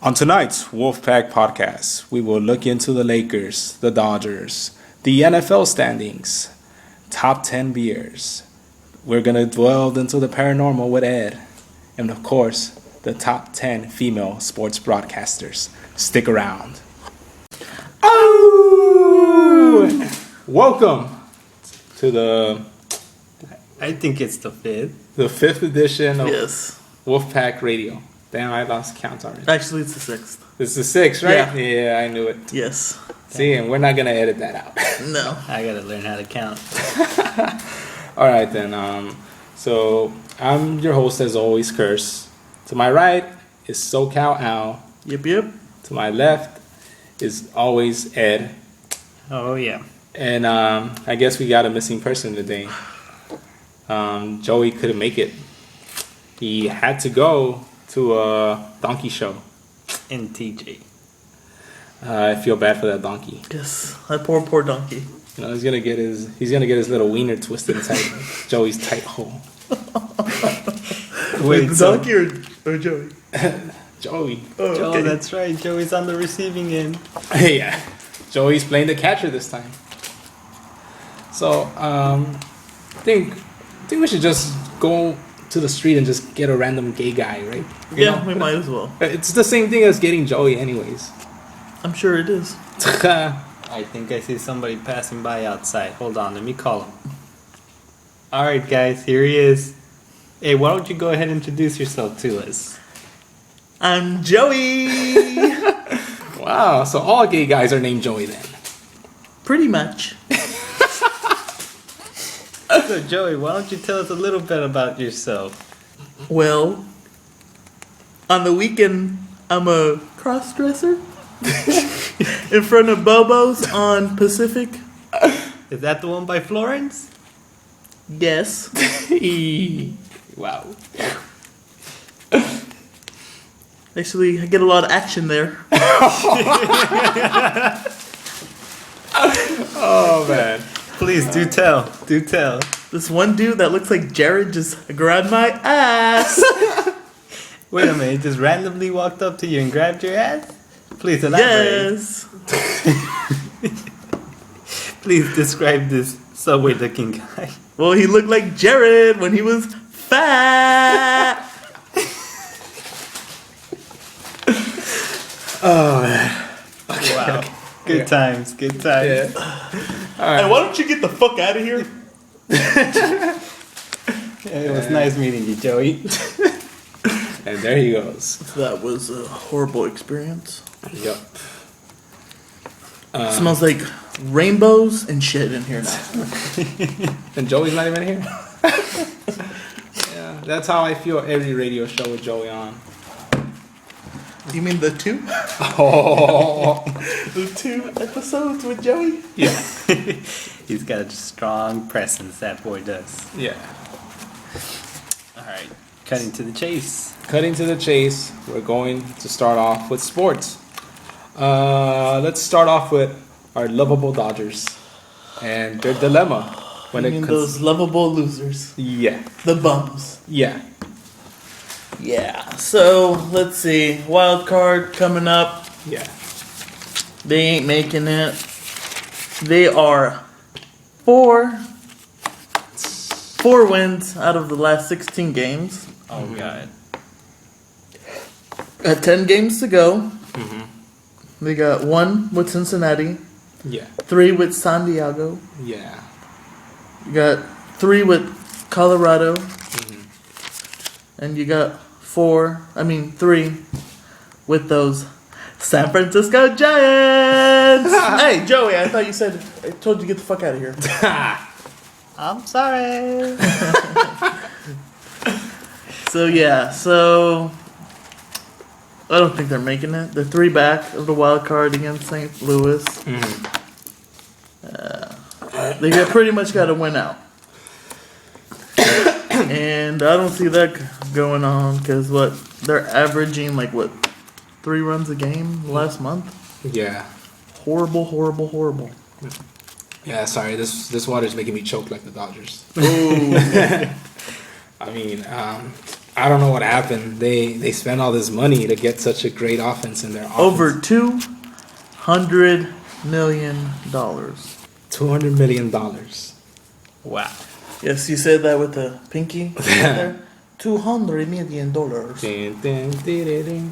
On tonight's Wolfpack podcast, we will look into the Lakers, the Dodgers, the NFL standings, top 10 beers. We're going to dwell into the paranormal with Ed, and of course, the top 10 female sports broadcasters. Stick around. Oh! Welcome to I think it's the fifth. the fifth edition of Yes. Wolfpack Radio. Damn, I lost count already. Actually, it's the sixth. This is the sixth, right? Yeah. Yeah, I knew it. Yes. See, and we're not going to edit that out. No. I gotta learn how to count. All right, then. So I'm your host, as always, Curse. To my right is SoCal Al. Yep. To my left is always Ed. Oh yeah. And I guess we got a missing person today. Joey couldn't make it. He had to go to a donkey show. In TJ. I feel bad for that donkey. Yes. That poor donkey. You know, he's gonna get his little wiener twisted inside Joey's tight hole. Wait, the donkey or Joey? Joey. Oh, Joe, okay. that's right. Joey's on the receiving end. Yeah, Joey's playing the catcher this time. So, I think we should just go to the street and just get a random gay guy, right? You Yeah, know? we might as well. It's the same thing as getting Joey, anyways. I'm sure it is. I think I see somebody passing by outside. Hold on, let me call him. Alright guys, here he is. Hey, why don't you go ahead and introduce yourself to us? I'm Joey. Wow, so all gay guys are named Joey then. Pretty much. So Joey, why don't you tell us a little bit about yourself? Well, on the weekend, I'm a cross-dresser in front of Bobo's on Pacific. Is that the one by Florence? Yes. Wow. Actually, I get a lot of action there. Oh man. Please do tell. Do tell. This one dude that looks like Jared just grabbed my ass. Wait a minute, he just randomly walked up to you and grabbed your ass? Please elaborate. Yes. Please describe this subway looking guy. Well, he looked like Jared when he was fat. Oh man. Wow. Good times, good times. Yeah. All right. Hey, why don't you get the fuck out of here? It was nice meeting you, Joey. And there he goes. That was a horrible experience. Yep. Smells like rainbows and shit in here now. And Joey's not even here. Yeah, that's how I feel every radio show with Joey on. You mean the two? Oh. The two episodes with Joey? Yeah. He's got a strong presence, that boy does. Yeah. Alright, cutting to the chase. Cutting to the chase, we're going to start off with sports. Let's start off with our lovable Dodgers and their dilemma when You it mean comes. those lovable losers? Yeah. The bums. Yeah. Yeah, so let's see. Wild card coming up. Yeah. They ain't making it. They are four wins out of the last 16 games. Oh, God. Got 10 games to go. Mm-hmm. They got 1 with Cincinnati, Yeah. 3 with San Diego. Yeah. You got 3 with Colorado. Mm-hmm. And you got 3 with those San Francisco Giants. Hey, Joey, I thought you said, I told you to get the fuck out of here. I'm sorry. So I don't think they're making it. They're 3 back of the wild card against St. Louis. Mm-hmm. They pretty much got to win out. And I don't see that going on because they're averaging 3 runs a game last month. Yeah. Horrible. Yeah, sorry, this water's making me choke like the Dodgers. Ooh. I mean, I don't know what happened. They spent all this money to get such a great offense in their offense. Over $200 million. $200 million. Wow. Yes, you said that with the pinky. Right there. $200 million. Ding, ding, ding, ding, ding.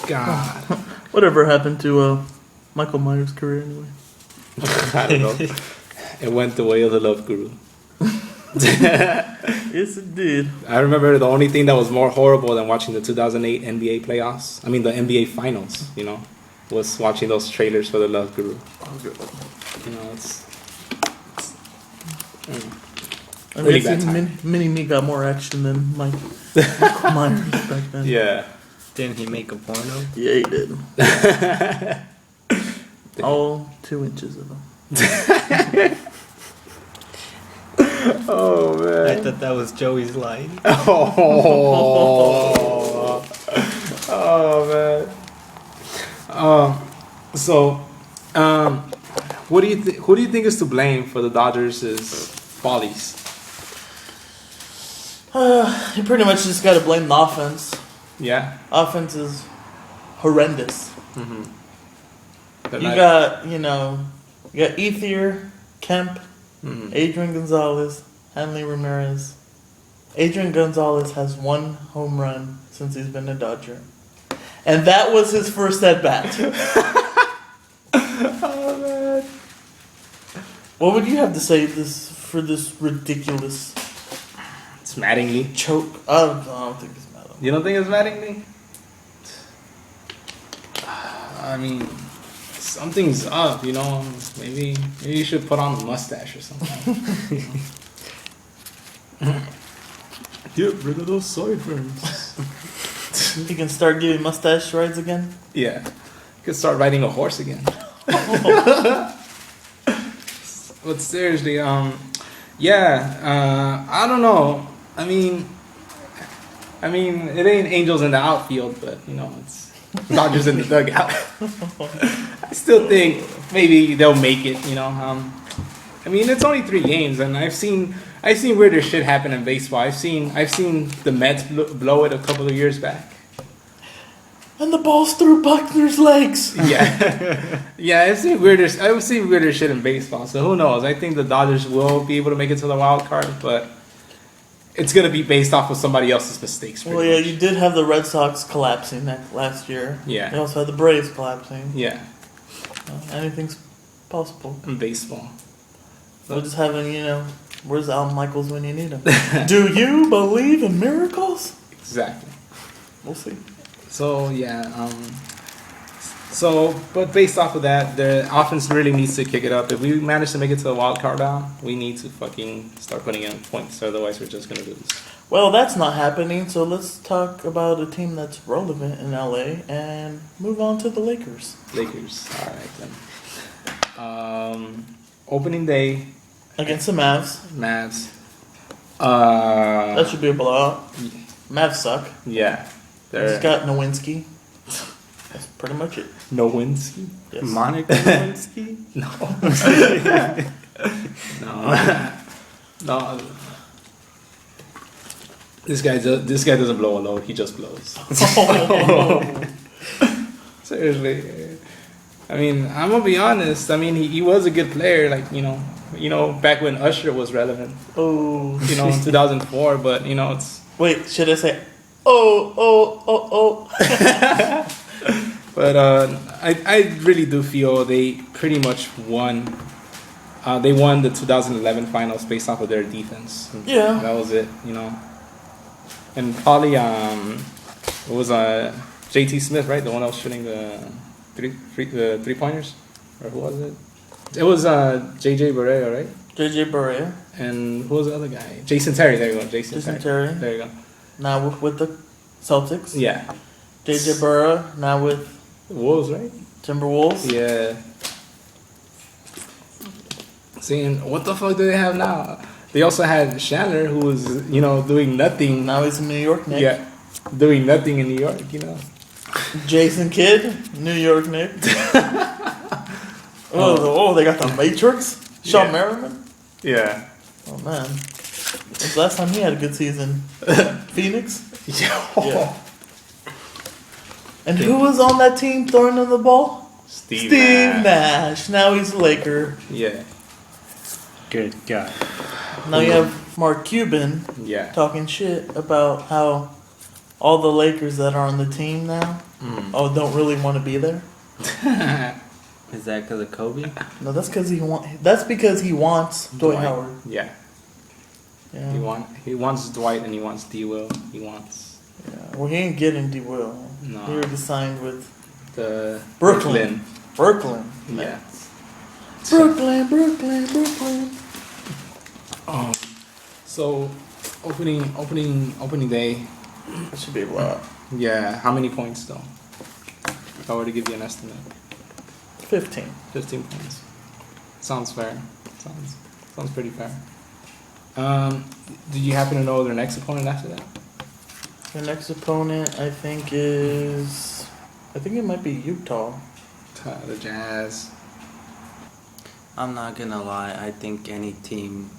God. Whatever happened to Michael Myers' career anyway? I don't know. It went the way of the Love Guru. Yes, it did. I remember the only thing that was more horrible than watching the 2008 NBA playoffs, I mean the NBA finals, was watching those trailers for the Love Guru. I Really guess bad time. Mini-Me got more action than Michael Myers back then. Yeah. Didn't he make a porno? Yeah, he did. All 2 inches of them. Oh man. I thought that was Joey's line. Oh man. Who do you think is to blame for the Dodgers' follies? You pretty much just got to blame the offense. Yeah. Offense is horrendous. Mm-hmm. You got Ethier, Kemp, Adrian Gonzalez, Hanley Ramirez. Adrian Gonzalez has 1 home run since he's been a Dodger. And that was his first at bat. Oh man. What would you have to say for this ridiculous It's Mattingly. choke? I don't think it's Mattingly. You don't think it's Mattingly? I mean, something's up, Maybe you should put on a mustache or something. Get rid of those sideburns. He can start giving mustache rides again? Yeah. You could start riding a horse again. But seriously, I don't know. I mean, it ain't Angels in the outfield, but it's Dodgers in the dugout. I still think maybe they'll make it. It's only 3 games, and I've seen weirder shit happen in baseball. I've seen the Mets blow it a couple of years back. And the ball's through Buckner's legs. Yeah, yeah. I've seen weirder shit in baseball. So who knows? I think the Dodgers will be able to make it to the wild card, but it's gonna be based off of somebody else's mistakes. Well, yeah, you did have the Red Sox collapsing last year. Yeah. You also had the Braves collapsing. Yeah, Anything's possible. in baseball. We're just having, where's Al Michaels when you need him? Do you believe in miracles? Exactly. We'll see. So yeah, but based off of that, the offense really needs to kick it up. If we manage to make it to the wild card round, we need to fucking start putting in points. Otherwise, we're just gonna lose. Well, that's not happening. So let's talk about a team that's relevant in LA and move on to the Lakers. Lakers. All right then. Opening day Against the Mavs. Mavs. That should be a blowout. Mavs suck. Yeah. Just got Nowinski. That's pretty much it. Nowinski? Yes. Monica Lewinsky? No. No. This guy doesn't blow a load. He just blows. Seriously. I mean, I'm gonna be honest. I mean, he was a good player. Like back when Usher was relevant. Oh. In 2004. But it's. Wait, should I say? Oh. But I really do feel they pretty much won. They won the 2011 finals based off of their defense. Yeah. That was it, And probably it was JT Smith, right? The one that was shooting the three pointers, or who was it? It was JJ Barea, right? JJ Barea. And who was the other guy? Jason Terry. There you go. Jason Terry. There you go. Now with the Celtics. Yeah. JJ Barea now with Wolves, right? Timberwolves. Yeah. Seeing what the fuck do they have now? They also had Chandler, who was doing nothing. Now he's in New York Knicks. Yeah, doing nothing in New York. Jason Kidd, New York Knicks. They got the Matrix. Shawn Merriman. Yeah. Oh man. When's the last time he had a good season? Phoenix? Yeah. And who was on that team throwing him the ball? Steve Nash. Now he's a Laker. Yeah. Good God. Now you have Mark Cuban Yeah. talking shit about how all the Lakers that are on the team now don't really want to be there. Is that because of Kobe? No, that's because he wants Dwight Howard. Yeah. Yeah. He wants Dwight and he wants D. Will. He wants. Yeah. Well, he ain't getting D. Will. No. He already signed with The Brooklyn. Yeah. Brooklyn. So opening day. That should be a lot. Yeah. How many points though? If I were to give you an estimate. 15. 15 points. Sounds fair. Sounds pretty fair. Did you happen to know their next opponent after that? The next opponent, I think it might be Utah. The Jazz. I'm not gonna lie, I think any team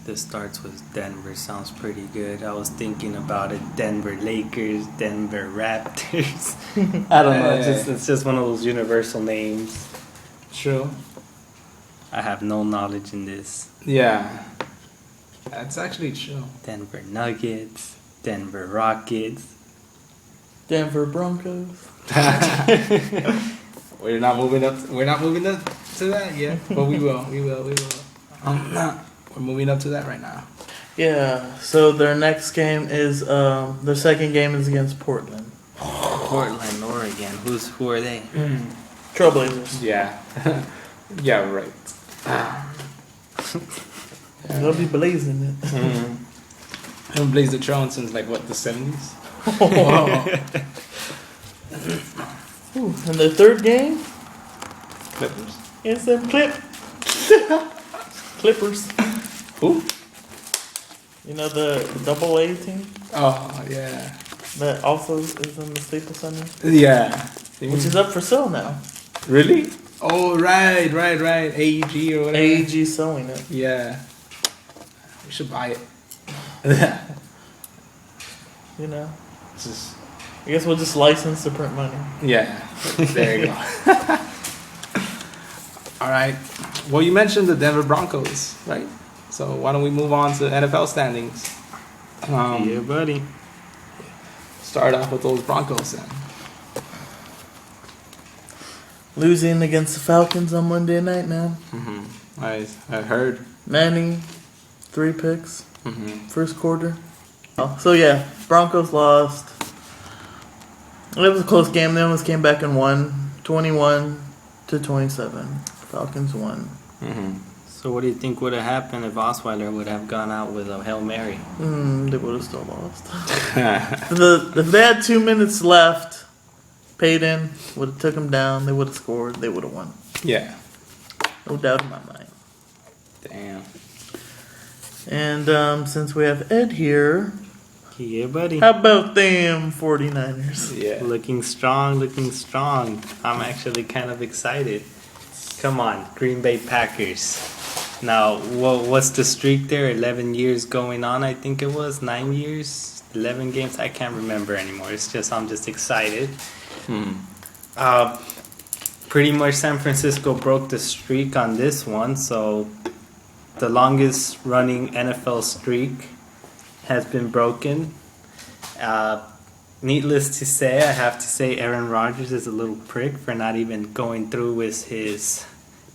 that starts with Denver sounds pretty good. I was thinking about it, Denver Lakers, Denver Raptors. I don't know, it's just one of those universal names. True. I have no knowledge in this. Yeah. That's actually true. Denver Nuggets, Denver Rockets. Denver Broncos. We're not moving up to that yet, but we will. We're moving up to that right now. Yeah, so their next game is, their second game is against Portland. Portland, Oregon. Who are they? Trailblazers. Yeah. Yeah, right. They'll be blazing it. I haven't blazed the trail since like what, the 70s? Ooh, and the third game Clippers. is them Clippers. Who? You know the double A team Oh yeah. that also is in the Staples Center, Yeah. which is up for sale now. Really? Oh right. AEG or whatever. AEG selling it. Yeah. We should buy it. You know, Just, I guess we'll just license to print money. yeah. There you go. All right. Well, you mentioned the Denver Broncos, right? So why don't we move on to NFL standings? Yeah, buddy. Start off with those Broncos then. Losing against the Falcons on Monday night, man. I heard. Manning, 3 picks, first quarter. So yeah, Broncos lost. It was a close game. They almost came back and won, 21-27. Falcons won. So what do you think would have happened if Osweiler would have gone out with a Hail Mary? They would have still lost. If they had 2 minutes left, Payton would have took them down. They would have scored. They would have won. Yeah. No doubt in my mind. Damn. And since we have Ed here, Yeah, buddy. how about them 49ers? Yeah. Looking strong. I'm actually kind of excited. Come on, Green Bay Packers. Now, what's the streak there? 11 years going on, I think it was. 9 years? 11 games? I can't remember anymore. I'm just excited. Pretty much San Francisco broke the streak on this one, so the longest running NFL streak has been broken. Needless to say, I have to say Aaron Rodgers is a little prick for not even going through with his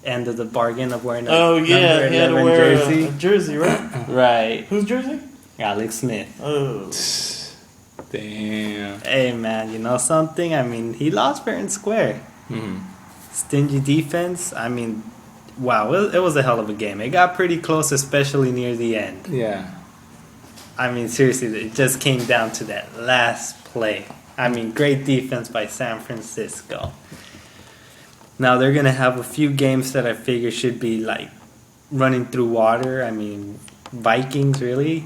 end of the bargain of wearing a number He had to 11 wear jersey. a jersey, right? Right. Whose jersey? Alex Smith. Oh. Damn. Hey, man, you know something? I mean, he lost fair and square. Stingy defense. I mean, wow, it was a hell of a game. It got pretty close, especially near the end. Yeah. I mean, seriously, it just came down to that last play. I mean, great defense by San Francisco. Now, they're going to have a few games that I figure should be, like, running through water. I mean, Vikings, really?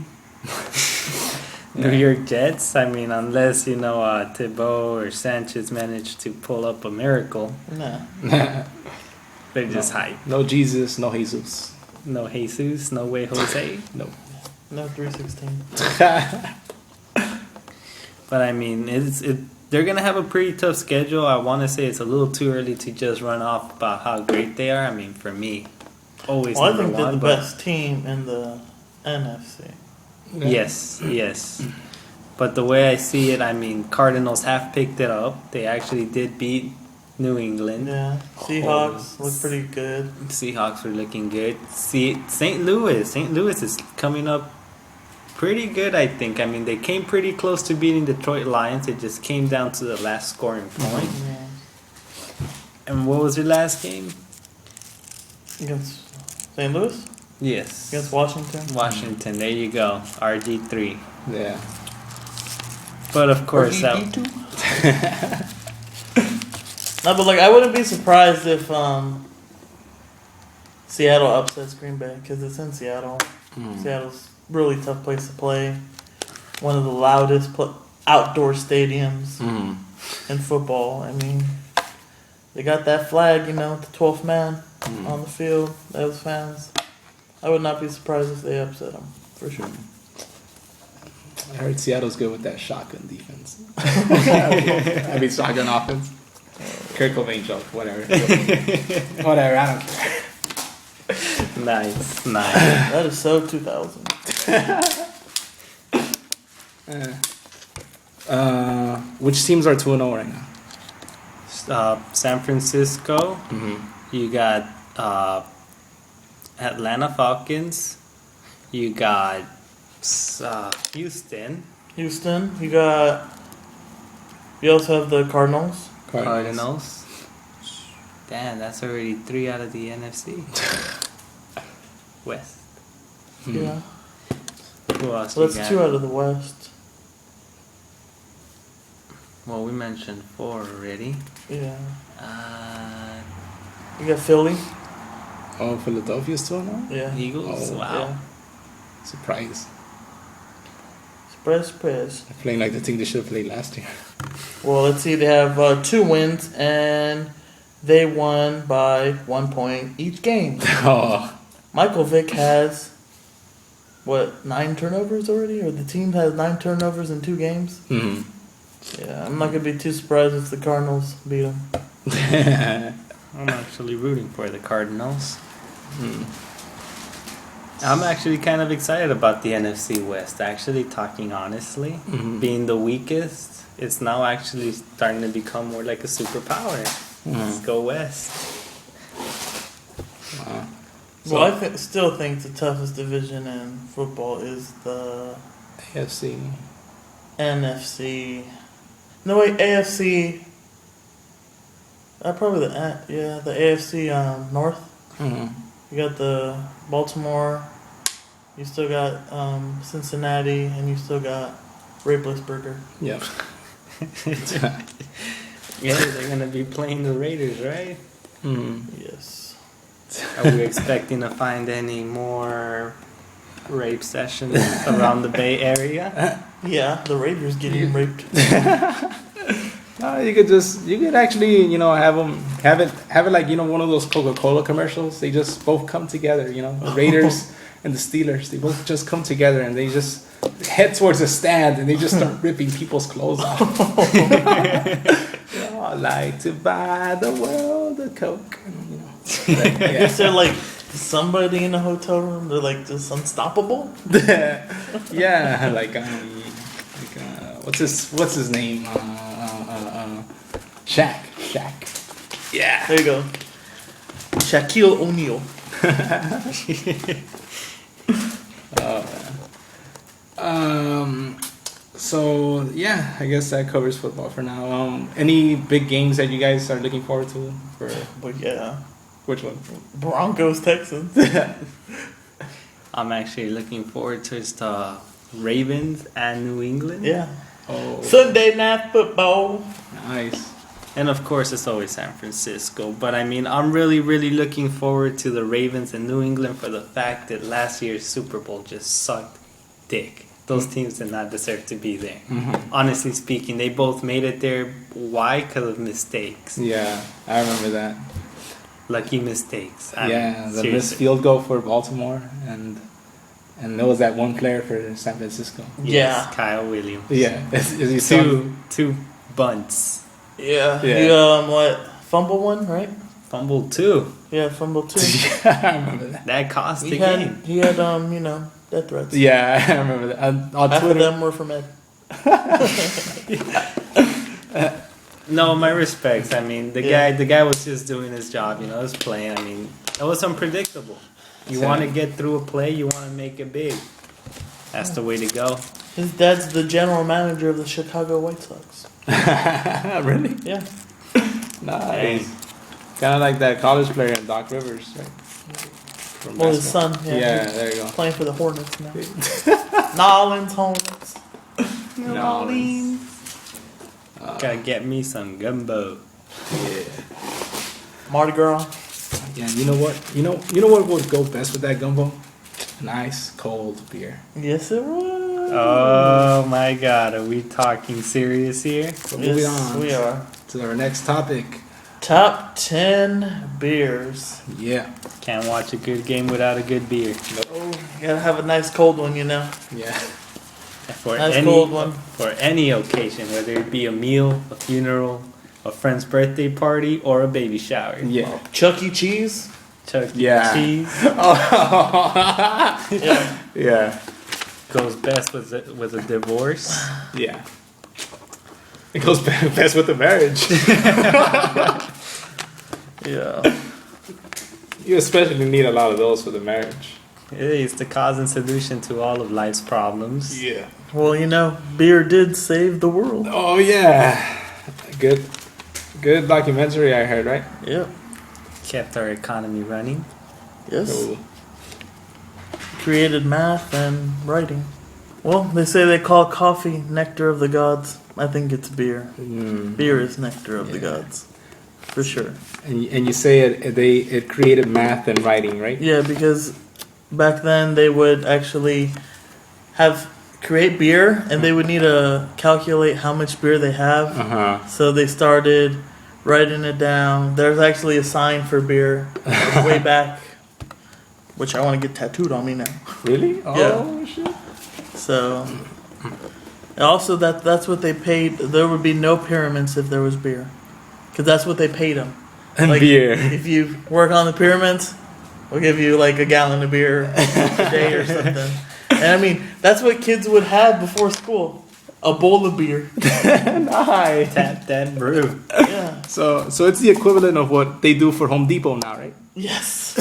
New York Jets? I mean, unless, Thibaut or Sanchez manage to pull up a miracle. Nah. They're just hype. No Jesus, no Jesus. No Jesus, no way Jose. No. No, 316. But I mean, they're gonna have a pretty tough schedule. I want to say it's a little too early to just run off about how great they are. I mean, for me, always Well, I number think they're one. the But best team in the NFC. yes. But the way I see it, I mean, Cardinals have picked it up. They actually did beat New England. Yeah, Seahawks look pretty good. Seahawks were looking good. St. Louis is coming up pretty good, I think. I mean, they came pretty close to beating Detroit Lions. It just came down to the last scoring point. Yeah. And what was your last game? Against St. Louis? Yes. Against Washington? Washington. There you go. RG3. Yeah. But of course, that. No, but like I wouldn't be surprised if Seattle upsets Green Bay because it's in Seattle. Seattle's a really tough place to play. One of the loudest outdoor stadiums in football. I mean, they got that flag, the 12th man on the field. Those fans. I would not be surprised if they upset them for sure. I heard Seattle's good with that shotgun defense. I mean, shotgun offense. Kurt Cobain joke, whatever. Whatever, I don't care. Nice. That is so 2000. Which teams are 2-0 right now? San Francisco. You got Atlanta Falcons. You got Houston. You also have the Cardinals. Cardinals. Damn, that's already 3 out of the NFC West. Yeah. Who else? So that's 2 out of the West. Well, we mentioned 4 already. Yeah. You got Philly. Oh, Philadelphia's 2-0? Yeah. Eagles. Oh, wow. Yeah. Surprise. Surprise. They're playing like the team they should have played last year. Well, let's see. They have 2 wins, and they won by 1 point each game. Oh. Michael Vick has, 9 turnovers already? Or the team has 9 turnovers in 2 games? Yeah, I'm not going to be too surprised if the Cardinals beat them. I'm actually rooting for the Cardinals. I'm actually kind of excited about the NFC West. Actually, talking honestly, being the weakest, it's now actually starting to become more like a superpower. Let's go West. Wow. Well, I still think the toughest division in football is the AFC. NFC. No, wait, AFC. Probably the AFC North. You got the Baltimore. You still got Cincinnati, and you still got Raplesburger. Yep. Yeah, they're gonna be playing the Raiders, right? Yes. Are we expecting to find any more rape sessions around the Bay Area? Yeah, the Raiders getting raped. You could actually, have it like, one of those Coca-Cola commercials. They just both come together, the Raiders and the Steelers. They both just come together and they just head towards the stand and they just start ripping people's clothes off. I like to buy the world a Coke. I guess they're like somebody in a hotel room. They're like just unstoppable. Yeah, what's his name? Shaq. Yeah. There you go. Shaquille O'Neal. So yeah, I guess that covers football for now. Any big games that you guys are looking forward to? But yeah, Which one? Broncos Texans. I'm actually looking forward to the Ravens and New England. Yeah. Oh, Sunday Night Football. nice. And of course, it's always San Francisco. But I mean, I'm really, really looking forward to the Ravens and New England for the fact that last year's Super Bowl just sucked dick. Those teams did not deserve to be there. Honestly speaking, they both made it there. Why? Because of mistakes. Yeah, I remember that. Lucky mistakes. The missed field goal for Baltimore and And there was that one player for San Francisco. Yes, Kyle Williams. Yeah. Is he Two bunts. Yeah. Yeah. He, what? Fumble one, right? Fumble 2. Yeah, fumble 2. Yeah, I remember that. That cost the He game. had, death threats. Yeah, I remember that. On Half Twitter. of them were from Ed. No, my respects. I mean, the guy was just doing his job. He was playing. I mean, it was unpredictable. You want to get through a play. You want to make it big. That's the way to go. His dad's the general manager of the Chicago White Sox. Really? Yeah. Nice. Kind of like that college player in Doc Rivers, right? From Well, his basketball. son. Yeah, he's there you go. playing for the Hornets now. Nolans Hornets. No. Gotta get me some gumbo. Yeah. Mardi Gras. Yeah, you know what? You know what would go best with that gumbo? Nice cold beer. Yes, it was. Oh my God, are we talking serious here? So moving on we are. to our next topic. Top 10 beers. Yeah. Can't watch a good game without a good beer. Oh, you gotta have a nice cold one, Yeah. For Nice cold one. For any occasion, whether it be a meal, a funeral, a friend's birthday party, or a baby shower. Yeah. Chuck E. Cheese. Chuck E. Yeah. Cheese Yeah. Yeah. goes best with a divorce. Yeah. It goes best with the marriage. Yeah. You especially need a lot of those for the marriage. It is the cause and solution to all of life's problems. Yeah. Well, beer did save the world. Oh yeah. Good documentary I heard, right? Yeah. Kept our economy running. Yes. Cool. Created math and writing. Well, they say they call coffee nectar of the gods. I think it's beer. Beer is nectar of the gods. For sure. And you say it created math and writing, right? Yeah, because back then they would actually create beer and they would need to calculate how much beer they have. Uh-huh. So they started writing it down. There's actually a sign for beer way back, which I want to get tattooed on me now. Really? Yeah. Oh shit. So, and also that's what they paid. There would be no pyramids if there was beer, because that's what they paid them. And Like, beer. If you work on the pyramids, we'll give you like a gallon of beer a day or something. And I mean, that's what kids would have before school. A bowl of beer. Nice. Tap that brew. Yeah. So it's the equivalent of what they do for Home Depot now, right? Yes.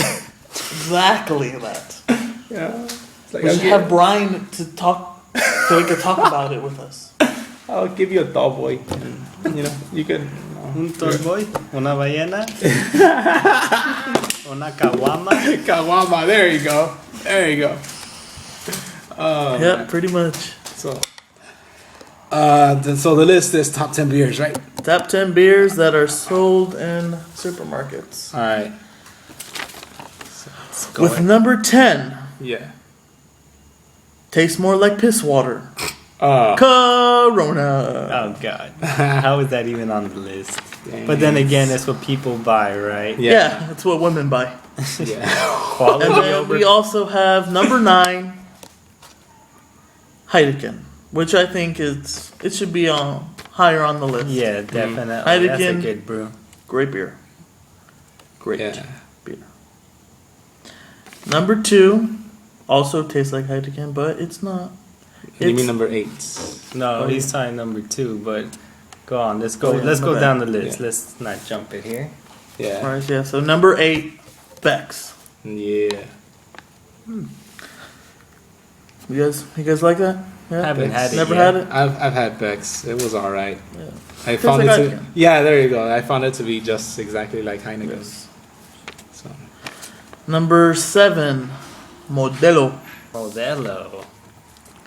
Exactly that. Yeah. It's like, We should have Brian to talk, so he could talk about it with us. I'll give you a tall boy. And, you can. Un tallboy, una ballena, una caguama. Kawama. There you go. There you go. Yeah, pretty much. So the list is top 10 beers, right? Top 10 beers that are sold in supermarkets. All right. With number 10, Yeah. tastes more like piss water. Oh. Corona. Oh God, how is that even on the list? But then again, it's what people buy, right? Yeah, that's what women buy. Yeah. Quality And then over. we also have number 9, Heineken, which I think it should be higher on the list. Yeah, definitely. That's a Heineken. good brew. Great beer. Great Yeah. beer. Number 2 also tastes like Heineken, but it's not. You mean It's- number 8? No, Oh, he's tying number 2, but go on. Let's go. Oh, yeah, let's my go bad. down the list. Yeah. Let's not jump it here. Yeah. Right, yeah. So number 8, Beck's. Yeah. You guys like that? Yeah. Haven't had it. Never yet. had it? I've had Beck's. It was all right. Yeah. I Tastes found like it to. Heineken. Yeah, there you go. I found it to be just exactly like Heineken. Yes. So. Number 7, Modelo. Modelo.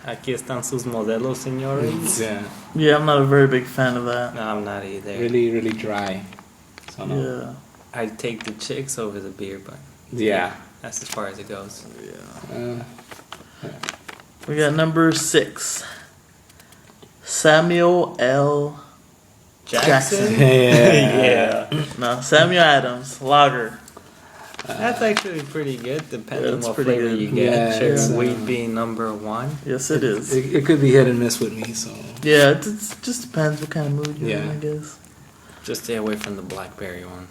Aquí están sus modelos, señores. Yeah. Yeah, I'm not a very big fan of that. No, I'm not either. Really, really dry. So no. Yeah. I'd take the chicks over the beer, but Yeah. that's as far as it goes. We got number 6, Samuel L. Jackson. Yeah. Yeah. No, Samuel Adams, lager. That's actually pretty good, depending on it's what pretty flavor good. you get. Yeah, Cherry it's, wheat being number one. Yes, it is. It could be hit and miss with me, so. Yeah, it just depends what kind of mood you're in, Yeah. I guess. Just stay away from the blackberry one.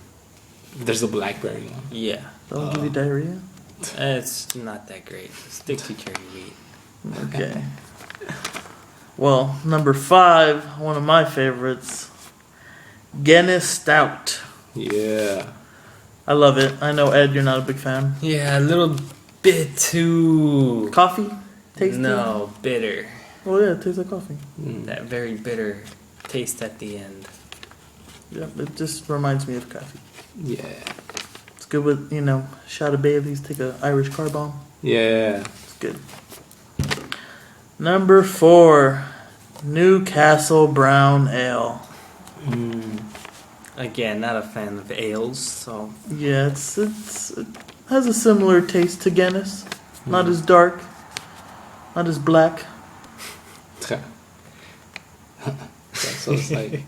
There's the blackberry one. Yeah, That'll give you diarrhea. it's not that great. Stick to cherry wheat. Okay. Well, number 5, one of my favorites, Guinness Stout. Yeah. I love it. I know, Ed, you're not a big fan. Yeah, a little bit too. Coffee? Tasty? No, bitter. Oh, yeah, it tastes like coffee. That very bitter taste at the end. Yeah, it just reminds me of coffee. Yeah. It's good with, shot of Bailey's, take a Irish car bomb. Yeah. It's good. Number 4, Newcastle Brown Ale. Again, not a fan of ales, so Yeah, it has a similar taste to Guinness. Not as dark, not as black. So it's like.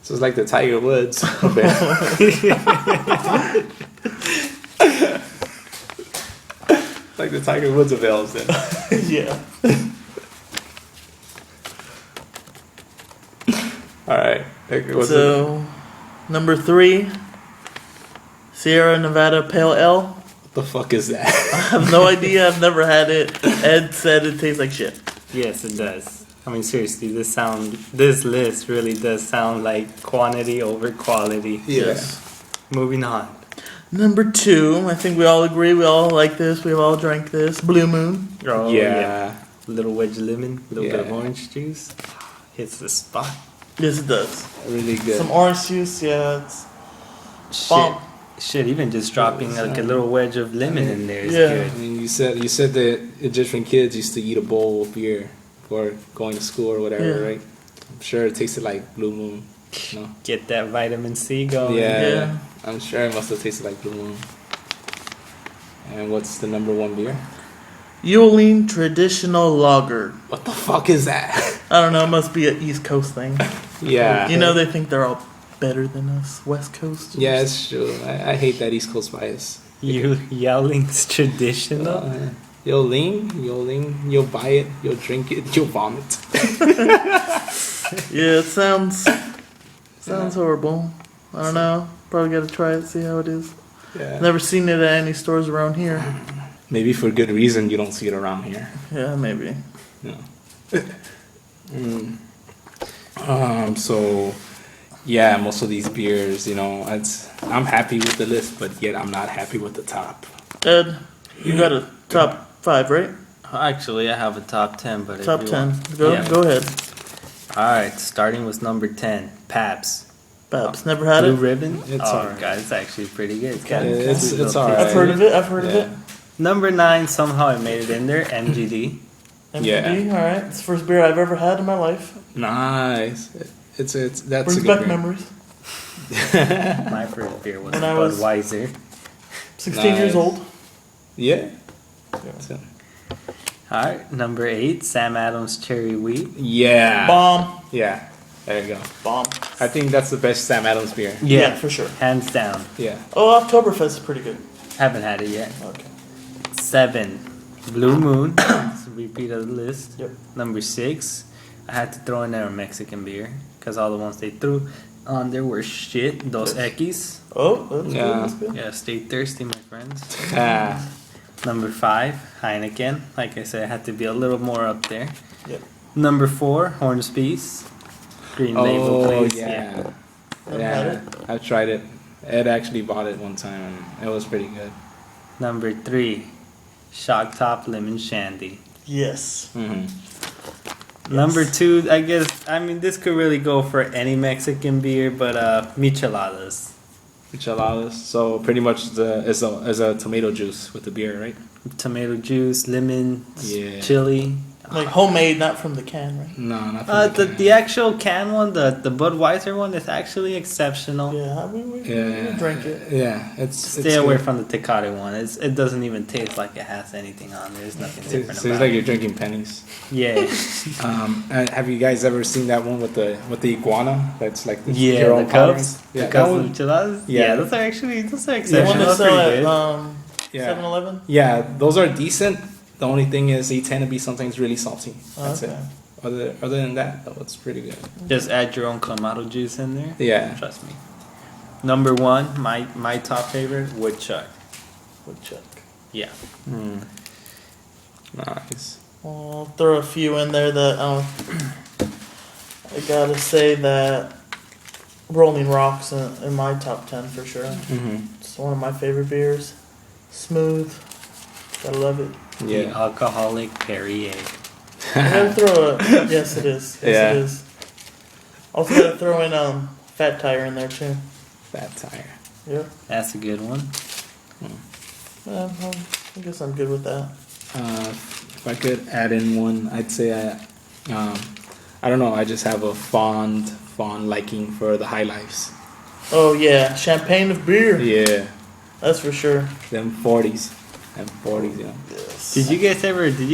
So it's like the Tiger Woods. Like the Tiger Woods of ales then. Yeah. Alright. So, number 3, Sierra Nevada Pale Ale. What the fuck is that? I have no idea. I've never had it. Ed said it tastes like shit. yes, it does. I mean, seriously, this list really does sound like quantity over quality. Yes. Moving on. Number 2, I think we all agree. We all like this. We've all drank this. Blue Moon. Oh, Yeah. Little wedge of lemon, a little bit of Yeah. orange juice. Hits the spot. Yes, it does. Really good. Some orange juice. Yeah, it's Shit. bomb. Shit, even just dropping like a little wedge of lemon in there is Yeah. good. I mean, you said that Egyptian kids used to eat a bowl of beer before going to school or whatever, Yeah. right? I'm sure it tasted like Blue Moon. No? Get that vitamin C going. Yeah, Yeah. I'm sure it must have tasted like Blue Moon. And what's the number 1 beer? Yuling Traditional Lager. What the fuck is that? I don't know. It must be an East Coast thing. Yeah. They think they're all better than us. West Coast. Yeah, it's true. I hate that East Coast bias. You yelling's traditional. You'll lean, you'll buy it, you'll drink it, you'll vomit. Yeah, it sounds horrible. I don't know. Probably gotta try it, see how it is. Yeah. Never seen it at any stores around here. Maybe for good reason you don't see it around here. Yeah, maybe. No. So yeah, most of these beers, I'm happy with the list, but yet I'm not happy with the top. Ed, you got a top 5, right? Actually, I have a top 10, but Top if you 10. want- Go Yeah. go ahead. All right, starting with number 10, Pabst. Babs, never had Blue it. Ribbon. It's oh, alright. guys, it's actually pretty good. It's got It's a little alright. taste. I've heard of it. I've heard of Yeah. it. Number 9, somehow I made it in there. MGD. MGD, all right. It's the first beer I've ever had in my life. Nice. That's Brings a good back beer. memories. My first beer was When I was- Budweiser. 16 years Nice. old. Yeah. All right, number 8, Sam Adams Cherry Wheat. Yeah. Bomb. Yeah. There you go. Bomb. I think that's the best Sam Adams beer. Yeah, for sure. hands down. Yeah. Oh, Oktoberfest is pretty good. Haven't had it yet. Okay. 7, Blue Moon. It's a repeat of the list. Yep. Number 6, I had to throw in there a Mexican beer because all the ones they threw on there were shit. Dos Equis. Oh, that's Yeah. good. That's good. Yeah, stay thirsty, my friends. Ah. Number 5, Heineken. Like I said, it had to be a little more up there. Yep. Number 4, Hornsby's. Green label, Oh please. yeah. Never had it. I've tried it. Ed actually bought it one time and it was pretty good. Number 3, Shock Top Lemon Shandy. Yes. Mm-hmm. Number 2, I guess, this could really go for any Mexican beer, but Micheladas. Micheladas. So pretty much is a tomato juice with the beer, right? Tomato juice, lemon, Yeah. chili, Like homemade, not from the can, right? No, not from the actual can one, the Budweiser one, is actually exceptional. Yeah, we drink it. Yeah, Stay away from the Tecate one. It doesn't even taste like it has anything on there. There's nothing different So about it's like it. you're drinking pennies. Yeah. Have you guys ever seen that one with the iguana? That's like this Yeah, your own the cups. tolerance? The Yeah, cups that with one, enchiladas. Yeah. Yeah, those are The exceptional. one that Those are sell pretty at good. 7-Eleven? yeah, those are decent. The only thing is they tend to be sometimes really salty. That's Okay. it. Other than that, though, it's pretty good. Just add your own clamato juice in there. Yeah. Trust me. Number one, my top favorite, woodchuck. Woodchuck. Yeah. Nice. I'll throw a few in there that I gotta say that Rolling Rock's in my top 10 for sure. Mm-hmm. It's one of my favorite beers. Smooth. Gotta love it. The Yeah. alcoholic Perrier. I gotta throw a yes it is. Yes Yeah. it is. Also gotta throw in Fat Tire in there too. Fat tire. Yeah. That's a good one. Yeah, I guess I'm good with that. If I could add in one, I'd say I don't know. I just have a fond liking for the High Lifes. Oh yeah, champagne of beer. Yeah, That's for sure. them 40s, you know. Yes. Did you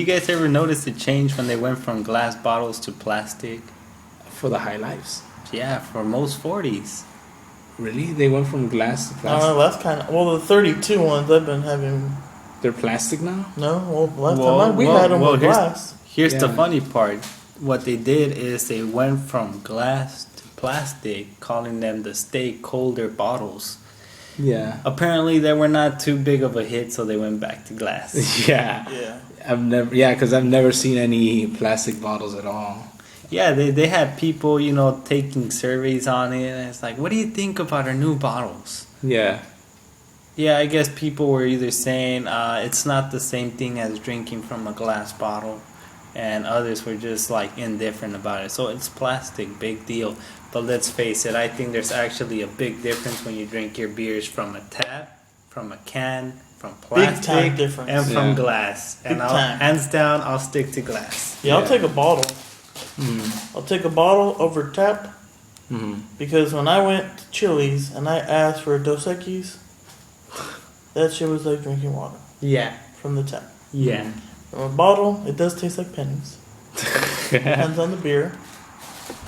guys ever notice the change when they went from glass bottles to plastic? For the High Lifes. Yeah, for most 40s. Really? They went from glass to plastic? That's kind of the 32 ones I've been having. They're plastic now? No, last Whoa, time we whoa, had them whoa, with glass. Here's the Yeah. funny part. What they did is they went from glass to plastic, calling them the Stay Colder bottles. Yeah. Apparently, they were not too big of a hit, so they went back to glass. Yeah. Yeah. Because I've never seen any plastic bottles at all. Yeah, they had people, taking surveys on it, and it's like, what do you think about our new bottles? Yeah. Yeah, I guess people were either saying it's not the same thing as drinking from a glass bottle, and others were just like indifferent about it. So it's plastic, big deal. But let's face it, I think there's actually a big difference when you drink your beers from a tap, from a can, from plastic, time difference. and from Yeah. glass. And Big time. hands down, I'll stick to glass. Yeah, I'll Yeah. take a bottle. Mm. I'll take a bottle over tap Mm. because when I went to Chili's and I asked for a Dos Equis, that shit was like drinking water Yeah, from the tap. yeah. From a bottle, it does taste like pennies. Depends on the beer.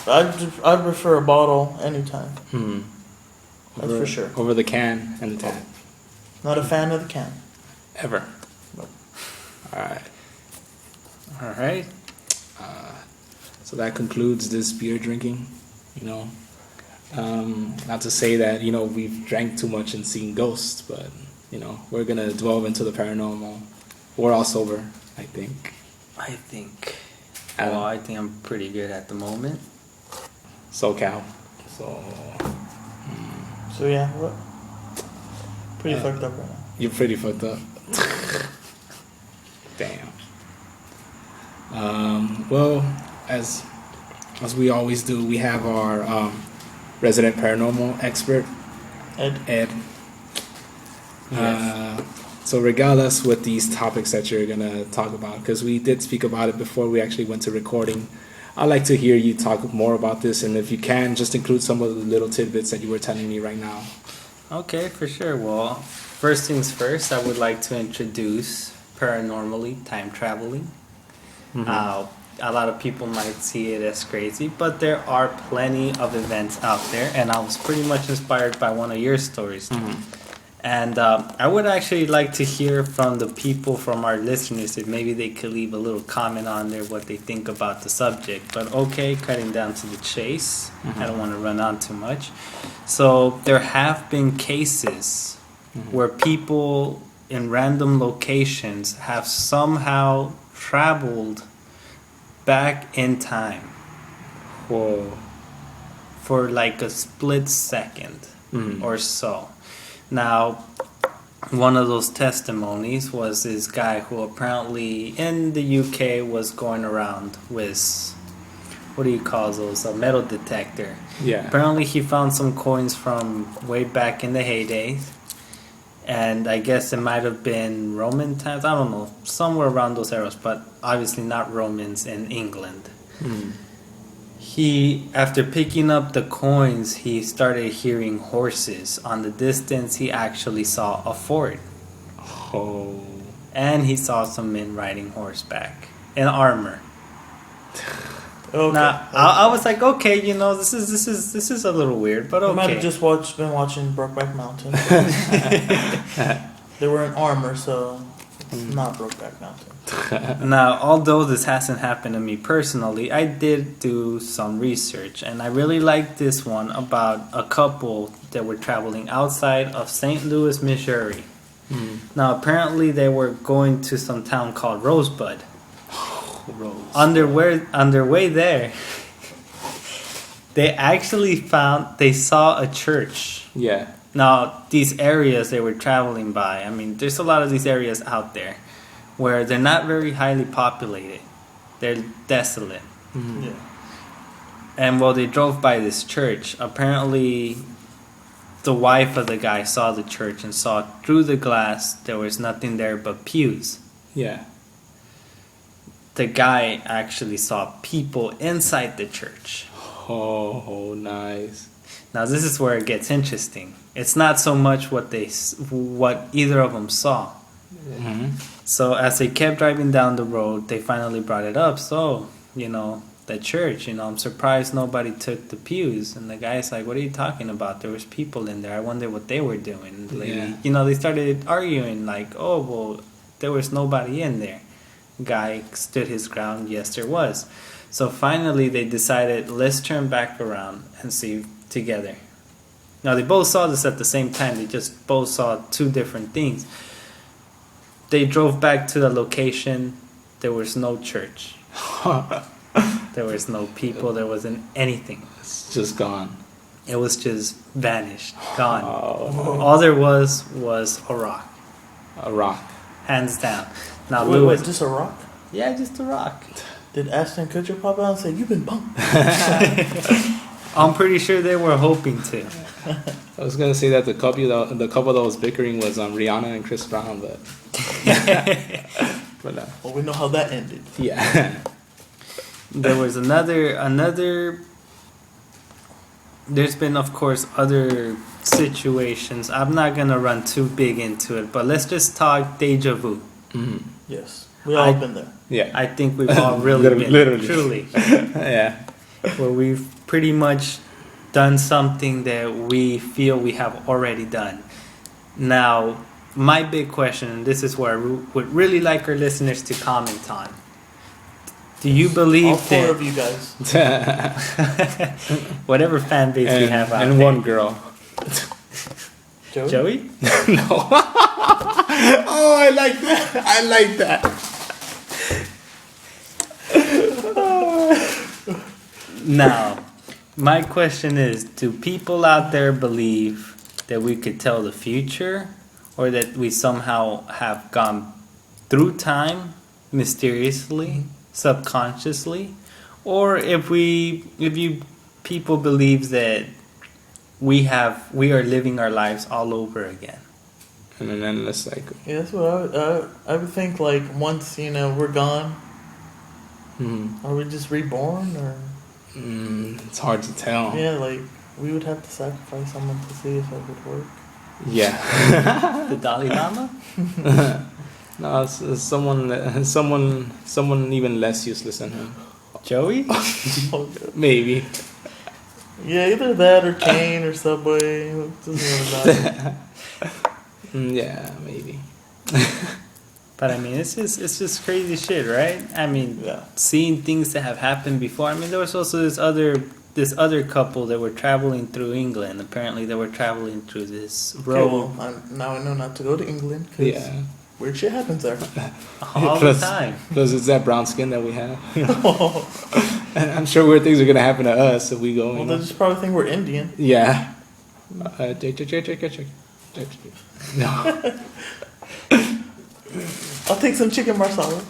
I'd prefer a bottle anytime. Mm. That's for sure. Over the can and the tap. Not a fan of the can. Ever. Nope. Alright. All right. So that concludes this beer drinking. Not to say that, we've drank too much and seen ghosts, but, we're going to delve into the paranormal. We're all sober, I think. I think Adam? I think I'm pretty good at the moment. SoCal. So, So yeah, what? Pretty fucked up right now. you're pretty fucked up. Damn. Well, as we always do, we have our resident paranormal expert, Ed. Yes. So regale us with these topics that you're gonna talk about, because we did speak about it before we actually went to recording. I'd like to hear you talk more about this, and if you can, just include some of the little tidbits that you were telling me right now. Okay, for sure. Well, first things first, I would like to introduce paranormally time traveling. A lot of people might see it as crazy, but there are plenty of events out there, and I was pretty much inspired by one of your stories. And I would actually like to hear from the people, from our listeners, if maybe they could leave a little comment on there what they think about the subject. But okay, cutting down to the chase. I don't want to run on too much. So there have been cases where people in random locations have somehow traveled back in time. Whoa. For like a split second or so. Now, one of those testimonies was this guy who apparently in the UK was going around with, what do you call those, a metal detector. Yeah. Apparently he found some coins from way back in the heydays, And I guess it might have been Roman times. I don't know, somewhere around those eras, but obviously not Romans in England. He, after picking up the coins, he started hearing horses. On the distance, he actually saw a fort. Oh. And he saw some men riding horseback in armor. Okay. Now, I was like, okay, this is a little weird, but I might okay. have just been watching Brokeback Mountain. They were in armor, so it's not Brokeback Mountain. Now, although this hasn't happened to me personally, I did do some research, and I really liked this one about a couple that were traveling outside of St. Louis, Missouri. Now, apparently, they were going to some town called Rosebud. On their way there, they actually they saw a church. Yeah. Now, these areas they were traveling by, I mean, there's a lot of these areas out there where they're not very highly populated. They're desolate. Yeah. And while they drove by this church, apparently the wife of the guy saw the church and saw through the glass there was nothing there but pews. Yeah. The guy actually saw people inside the church. Oh, nice. Now this is where it gets interesting. It's not so much what either of them saw. So as they kept driving down the road, they finally brought it up. So, the church, I'm surprised nobody took the pews. And the guy's like, what are you talking about? There was people in there. I wonder what they were doing. And the lady, they started arguing like, oh, well, there was nobody in there. Guy stood his ground. Yes, there was. So finally they decided, let's turn back around and see together. Now they both saw this at the same time. They just both saw two different things. They drove back to the location. There was no church. There was no people. There wasn't anything. It's just gone. It was just vanished, gone. Oh. All there was a rock. A rock. Hands down. Now, Wait, just a rock? Yeah, just a rock. Did Ashton Kutcher pop out and say, "You've been bumped"? I'm pretty sure they were hoping to. I was gonna say that the couple that was bickering was Rihanna and Chris Brown, but but Well, we know how that ended. yeah. There was another. There's been, of course, other situations. I'm not gonna run too big into it, but let's just talk deja vu. Yes, we all been there. Yeah. I think we've all really been Literally. truly, Yeah. where we've pretty much done something that we feel we have already done. Now, my big question, and this is where I would really like our listeners to comment on. Do you believe All four that of you guys. whatever fan base we have out and there, one girl. Joey? No. Oh, I like that. Now, my question is, do people out there believe that we could tell the future, or that we somehow have gone through time mysteriously, subconsciously, or if you people believe that we are living our lives all over again? And an endless cycle. Yeah, that's what I would think. Like once we're gone, are we just reborn or? It's hard to tell. Yeah, like we would have to sacrifice someone to see if it would work. Yeah. The Dalai Lama? No, it's someone even less useless than him. Joey? Oh, God. Maybe. Yeah, either that or Kane or Subway. It doesn't really matter. Yeah, maybe. But I mean, it's just crazy shit, right? I mean, Yeah. seeing things that have happened before. I mean, there was also this other couple that were traveling through England. Apparently, they were traveling through this road Okay, well, now I know not to go to England because Yeah. weird shit happens there. all the time. Plus, it's that brown skin that we have. And I'm sure weird things are gonna happen to us if we go. Well, they just probably think we're Indian. Yeah. Check. No. I'll take some chicken marsala.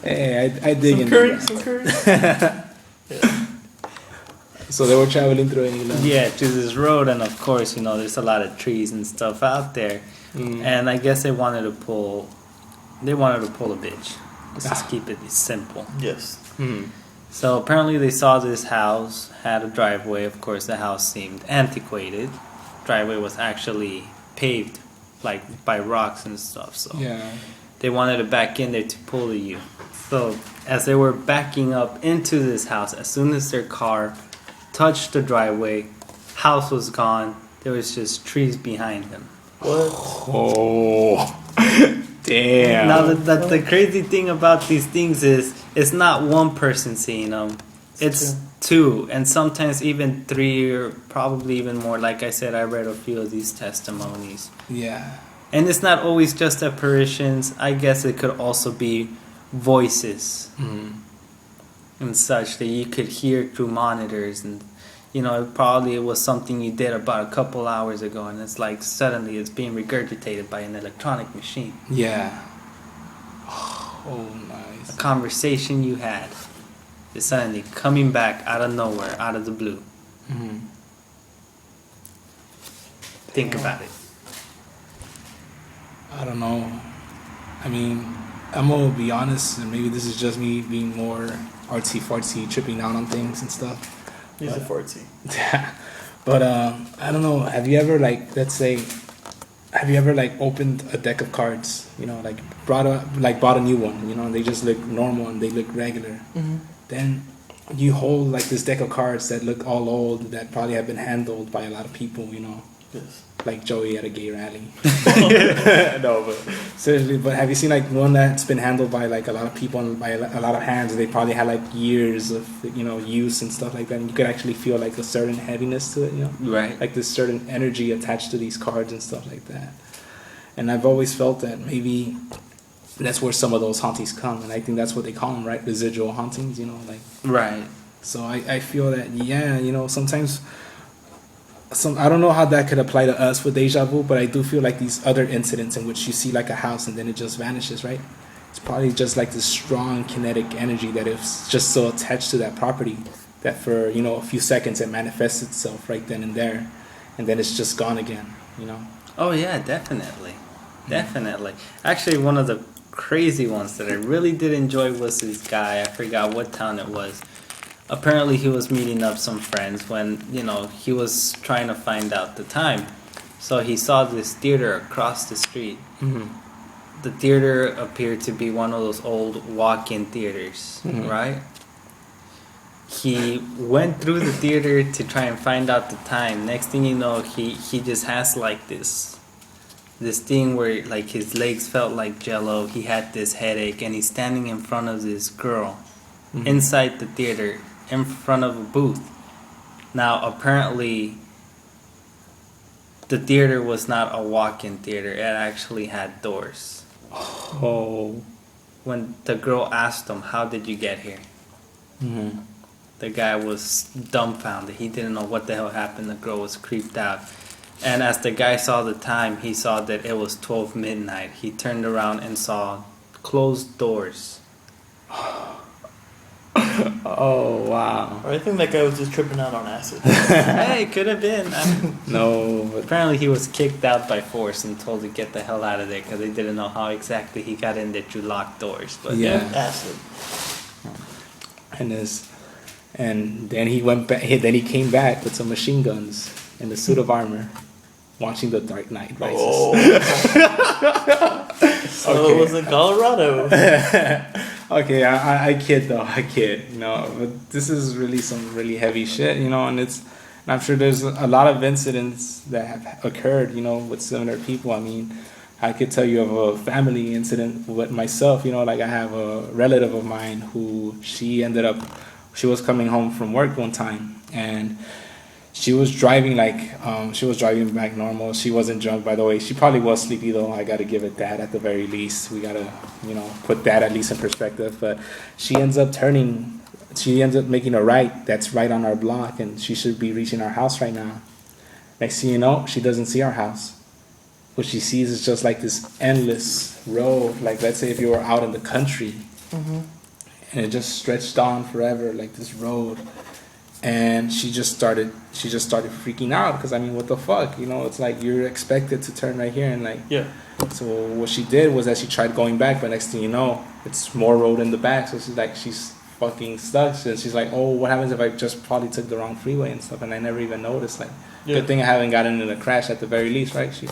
Hey, I dig Some into curry, that. some curry. Yeah. So they were traveling through it, Yeah, to this road, and of course, there's a lot of trees and stuff out there, and I guess they wanted to pull a bitch. Let's just keep it simple. Yes. So apparently they saw this house had a driveway. Of course, the house seemed antiquated. Driveway was actually paved, like by rocks and stuff. So they wanted to back in there to pull the U. So as they were backing up into this house, as soon as their car touched the driveway, house was gone. There was just trees behind them. What? Oh, damn. Now the crazy thing about these things is it's not one person seeing them. It's two, and sometimes even three, or probably even more. Like I said, I read a few of these testimonies. Yeah. And it's not always just apparitions. I guess it could also be voices and such that you could hear through monitors, and probably it was something you did about a couple hours ago, and it's like suddenly it's being regurgitated by an electronic machine. Yeah. Oh, nice. A conversation you had is suddenly coming back out of nowhere, out of the blue. Think about it. I don't know. I mean, I'm gonna be honest, and maybe this is just me being more artsy-fartsy, tripping out on things and stuff. He's a 40. But I don't know. Have you ever opened a deck of cards? Bought a new one. And they just look normal and they look regular. Then you hold like this deck of cards that look all old, that probably have been handled by a lot of people. Yes. Like Joey at a gay rally. No, but seriously. But have you seen like one that's been handled by like a lot of people and by a lot of hands? They probably had like years of use and stuff like that. And you could actually feel like a certain heaviness to it. Right. Like this certain energy attached to these cards and stuff like that. And I've always felt that maybe that's where some of those hauntings come, and I think that's what they call them, right? Residual hauntings. Right. So I feel that sometimes. I don't know how that could apply to us with deja vu, but I do feel like these other incidents in which you see like a house and then it just vanishes, right? It's probably just like this strong kinetic energy that is just so attached to that property that for a few seconds it manifests itself right then and there, and then it's just gone again. Oh yeah, definitely. Actually, one of the crazy ones that I really did enjoy was this guy. I forgot what town it was. Apparently he was meeting up some friends when, he was trying to find out the time. So he saw this theater across the street. The theater appeared to be one of those old walk-in theaters, right? He went through the theater to try and find out the time. Next thing you know, he just has like this thing where like his legs felt like jello. He had this headache, and he's standing in front of this girl inside the theater, in front of a booth. Now, apparently, the theater was not a walk-in theater. It actually had doors. Oh. When the girl asked him, "How did you get here?" The guy was dumbfounded. He didn't know what the hell happened. The girl was creeped out. And as the guy saw the time, he saw that it was 12 midnight. He turned around and saw closed doors. Oh, wow. Or I think that guy was just tripping out on acid. Hey, could have been. No. But apparently he was kicked out by force and told to get the hell out of there because they didn't know how exactly he got in there through locked doors. But yeah. Acid. And then he went back. Then he came back with some machine guns and a suit of armor, watching The Dark Knight Rises. Oh. So it was in Colorado. Okay, I kid though. I kid. But this is really some really heavy shit. And and I'm sure there's a lot of incidents that have occurred. with similar people. I mean, I could tell you of a family incident with myself. Like I have a relative of mine who she was coming home from work one time, and she was driving back normal. She wasn't drunk, by the way. She probably was sleepy though. I gotta give it that at the very least. We gotta, put that at least in perspective. But she ends up making a right that's right on our block, and she should be reaching our house right now. Next thing you know, she doesn't see our house. What she sees is just like this endless road. Like let's say if you were out in the country, and it just stretched on forever, like this road. and she just started freaking out because I mean, what the fuck, you know? It's like you're expected to turn right here and like Yeah. So what she did was that she tried going back, but next thing you know, it's more road in the back. So she's fucking stuck. And she's like, oh, what happens if I just probably took the wrong freeway and stuff? And I never even noticed. Like, good thing I haven't gotten in a crash at the very least, right? She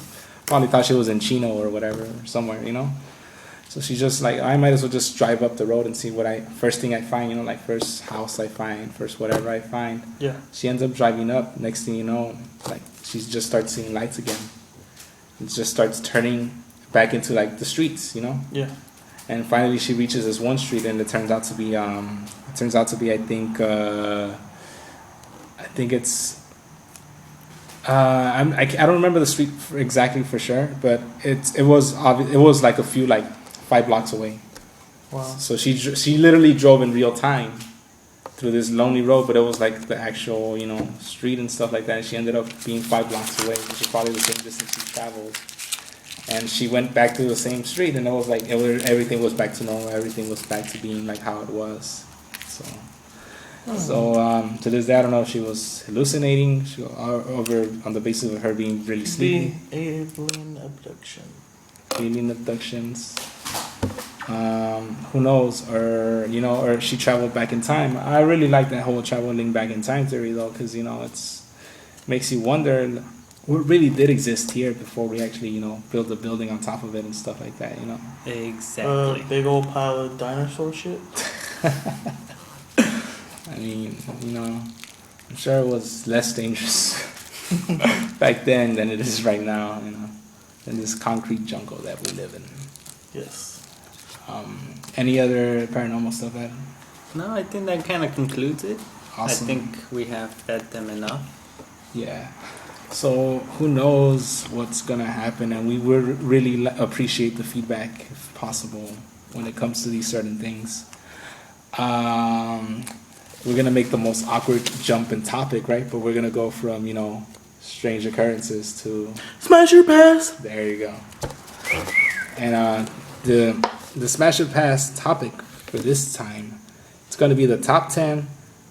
probably thought she was in Chino or whatever, or somewhere, you know? So she's just like, I might as well just drive up the road and see first thing I find, you know, like first house I find, first whatever I find. Yeah. She ends up driving up. Next thing you know, like, she just starts seeing lights again. It just starts turning back into like the streets, you know. Yeah. And finally, she reaches this one street, and it turns out to be I think it's I don't remember the street exactly for sure, but it was like a few like 5 blocks away. Wow. So she literally drove in real time through this lonely road, but it was like the actual, you know, street and stuff like that. And she ended up being 5 blocks away, which is probably the same distance she traveled. And she went back to the same street, and it was like everything was back to normal. Everything was back to being like how it was. So to this day, I don't know if she was hallucinating over on the basis of her being really sleepy. Alien abduction. Alien abductions. Who knows? Or you know, or she traveled back in time. I really like that whole traveling back in time theory, though, because you know makes you wonder. What really did exist here before we actually, you know, built a building on top of it and stuff like that, you know? Exactly. Big old pile of dinosaur shit. I mean, you know, I'm sure it was less dangerous back then than it is right now, you know, in this concrete jungle that we live in. Yes. Any other paranormal stuff, Adam? No, I think that kind of concludes it. Awesome. I think we have fed them enough. Yeah. So who knows what's gonna happen, and we would really appreciate the feedback if possible when it comes to these certain things. We're gonna make the most awkward jump in topic, right? But we're gonna go from, you know, strange occurrences to Smash your pass. there you go. And the Smash Or Pass topic for this time, it's gonna be the top 10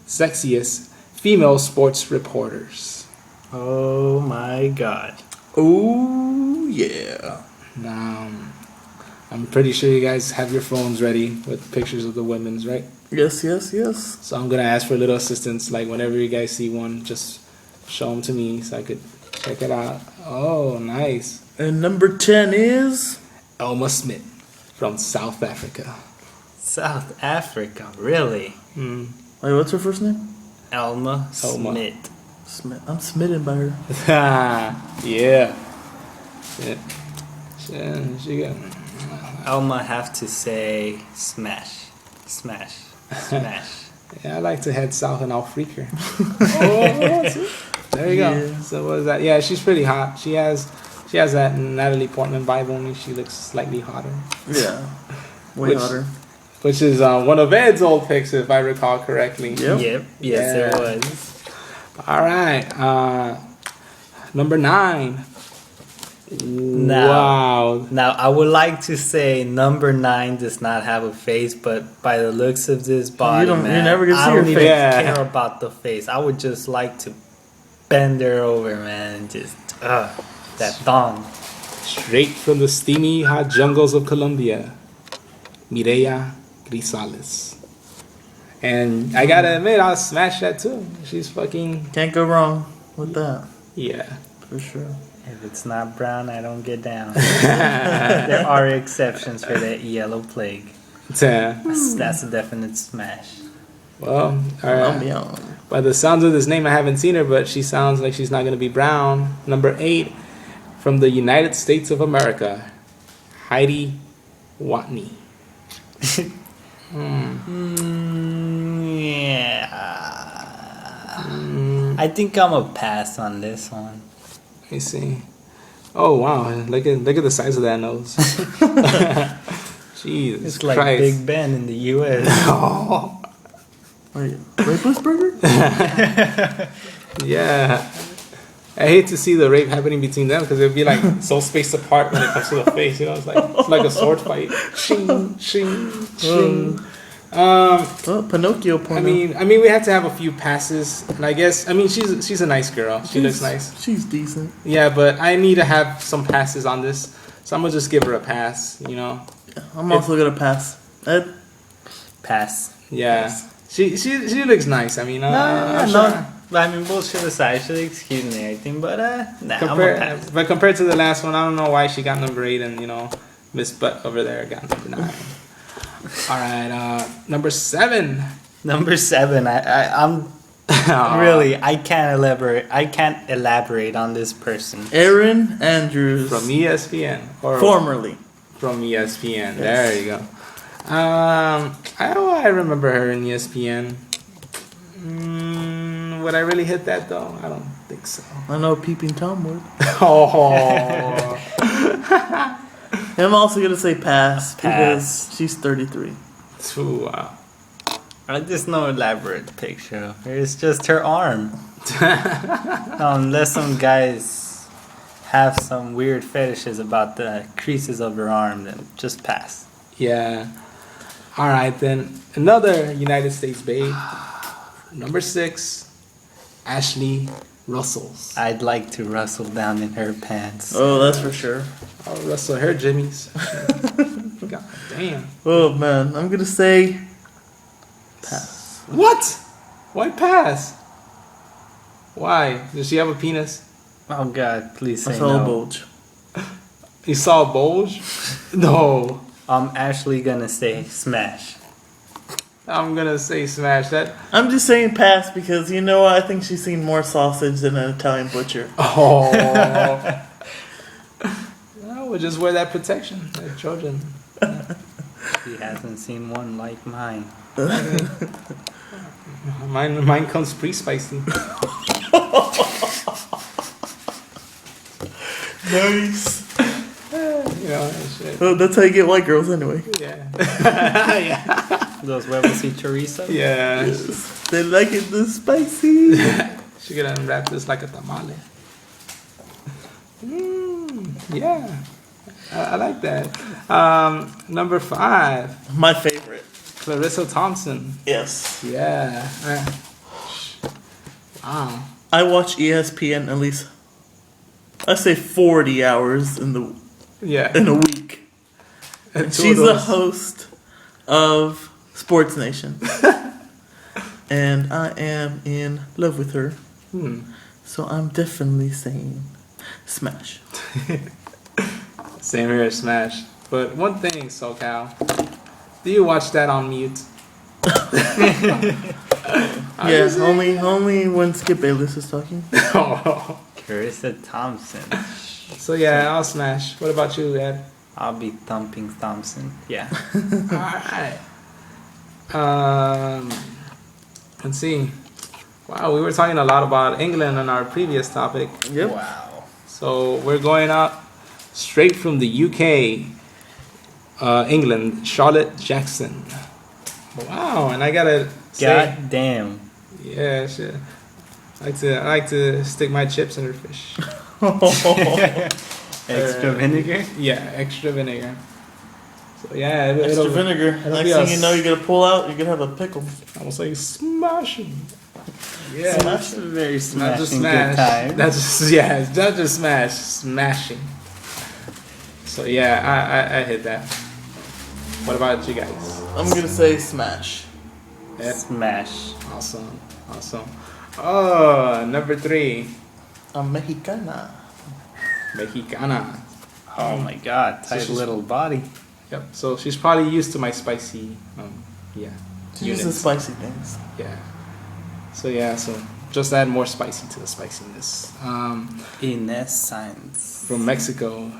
sexiest female sports reporters. Oh my god. Oh yeah. Now, I'm pretty sure you guys have your phones ready with pictures of the women's, right? Yes, yes, yes. So I'm gonna ask for a little assistance. Like whenever you guys see one, just show them to me so I could check it out. Oh, nice. And number 10 is Elma Smith from South Africa. South Africa, really? Wait, what's her first name? Elma Elma. Smith. Smith. I'm smitten by her. Yeah. She got. Elma have to say smash. Smash. Smash. Yeah, I like to head south and I'll freak her. Oh, there you go. Yeah. So what is that? Yeah, she's pretty hot. She has that Natalie Portman vibe, only she looks slightly hotter. Yeah. Way hotter. Which is one of Ed's old picks, if I recall correctly. Yep. Yes, Yeah. it was. All right. Number 9. Now, I would like to say number 9 does not have a face, but by the looks of this body, you man, never get to I see don't her even face. care about the face. I would just like to bend her over, man, and just that thong. Straight from the steamy hot jungles of Colombia, Mireya Grisales. And I gotta admit, I'll smash that too. She's fucking... Can't go wrong with that. Yeah. For sure. If it's not brown, I don't get down. There are exceptions for that yellow plague. Yeah. That's a definite smash. Well, alright. By the sounds of this name, I haven't seen her, but she sounds like she's not gonna be brown. Number 8, from the United States of America, Heidi Watney. Yeah. I think I'm a pass on this one. Let me see. Oh wow! Look at the size of that nose. Jesus It's like Christ. Big Ben in the U.S. Oh. Wait, rapist burger? Yeah. I hate to see the rape happening between them because it'd be like so spaced apart when it comes to the face. You know, it's like a sword fight. Shing, shing, shing. Well, Pinocchio porno. I mean, we have to have a few passes, and I guess, she's a nice girl. She looks nice. She's decent. Yeah, but I need to have some passes on this, so I'm gonna just give her a pass. You know. I'm also gonna pass. Ed? Pass. Yeah. Pass. She looks nice. I mean, No. I mean, bullshit aside, she looks cute and everything, but I'm a pass. But compared to the last one, I don't know why she got number 8 and Miss Butt over there got number 9. All right, number 7. Number 7. I'm really I can't elaborate on this person. Aaron Andrews. From ESPN or Formerly. from ESPN. Yes. There you go. I remember her in ESPN. Would I really hit that though? I don't think so. I know Peeping Tom would. Oh. And I'm also gonna say pass Pass. because she's 33. Wow. There's no elaborate picture of her. It's just her arm. Unless some guys have some weird fetishes about the creases of her arm, then just pass. Yeah. All right, then another United States babe. Number 6, Ashley Russell's. I'd like to rustle down in her pants. Oh, that's for sure. I'll rustle her jimmies. God damn. Oh man, I'm gonna say pass. What? Why pass? Why? Does she have a penis? Oh God, please I say saw a no. bulge. You saw a bulge? No. I'm actually gonna say smash. I'm gonna say smash that. I'm just saying pass because you know what? I think she's seen more sausage than an Italian butcher. Oh. No, we'll just wear that protection, that Trojan. She hasn't seen one like mine. Mine comes pre-spicy. Nice. Shit. Well, that's how you get white girls anyway. Yeah. Those huevos y chorizo? Yeah. They like it this spicy. She gonna unwrap this like a tamale. Yeah. I like that. Number 5, My favorite. Clarissa Thompson. Yes. Yeah. Wow. I watch ESPN at least, I say 40 hours in Yeah. a week. And And two she's of the those- host of Sports Nation. And I am in love with her. So I'm definitely saying smash. Same here, Smash. But one thing, SoCal, do you watch that on mute? Yeah, only when Skip Bayless is talking. Carissa Thompson. So yeah, I'll Smash. What about you, Ed? I'll be thumping Thompson. Yeah. Alright. Let's see. Wow, we were talking a lot about England in our previous topic. Yep. Wow. So we're going up straight from the UK, England, Charlotte Jackson. Wow, and I gotta say, God damn. yeah, shit. I like to stick my chips in her fish. Extra vinegar? Yeah, extra vinegar. So yeah, Extra it'll vinegar. it'll Next be thing a you know, you're gonna pull out. You're gonna have a pickle. almost like smashing. Yeah, That's a very not smashing just good smash. time. That's just it's not just smash, smashing. So yeah, I hit that. What about you guys? I'm gonna say smash. Ed? Smash. Awesome. Oh, number 3, I'm Mexicana. Mexicana. Oh my God. So Tight she's- little body. Yep. So she's probably used to my spicy. Yeah. She uses units. spicy things. Yeah. So just add more spicy to the spiciness. Inés Sainz. From Mexico.